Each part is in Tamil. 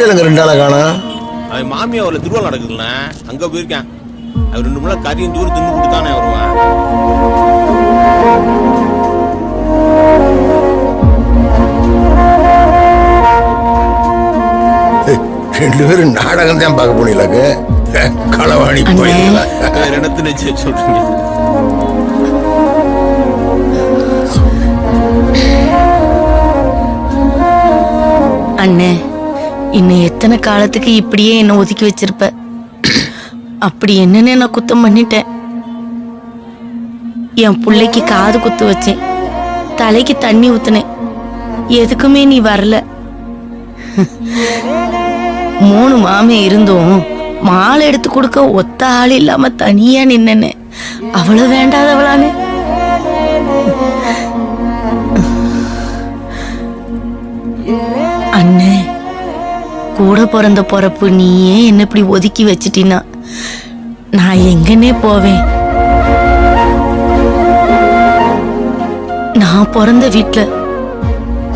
பட்டேலுங்க 2 நாளா காணோம். அவன் மாமியா அவளை திருவிழா நடக்குதுல்ல, அங்க போயிருக்கேன். அவர் 2 மூலம் கறியும் தூரம் தின்னு விட்டு தானே வருவான். 2 பேரும் நாடகம் தான் பார்க்க போனீங்களாக்கு. களவாணி போயிங்களா? வேற இடத்துல சொல்றீங்க. அண்ணே, இன்னும் எத்தனை காலத்துக்கு இப்படியே என்ன ஒதுக்கி வச்சிருப்ப? அப்படி என்னன்னு நான் குத்தம் பண்ணிட்டேன். என் பிள்ளைக்கு காது குத்து வச்சேன், தலைக்கு தண்ணி ஊத்துனேன், எதுக்குமே நீ வரல. 3 மாமே இருந்தும் மாலை எடுத்து கொடுக்க ஒத்த ஆள் இல்லாம தனியா நின்னே. அவ்வளவு வேண்டாதவளானே. அண்ணே, கூட பிறந்த பொறப்பு நீயே என்ன இப்படி ஒதுக்கி வச்சிட்டினா நான் எங்கன்னே போவேன்? நான் பிறந்த வீட்டுல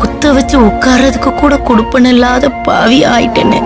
குத்த வச்சு உட்கார்றதுக்கு கூட குடுப்பன இல்லாத பாவி ஆயிட்டேனே.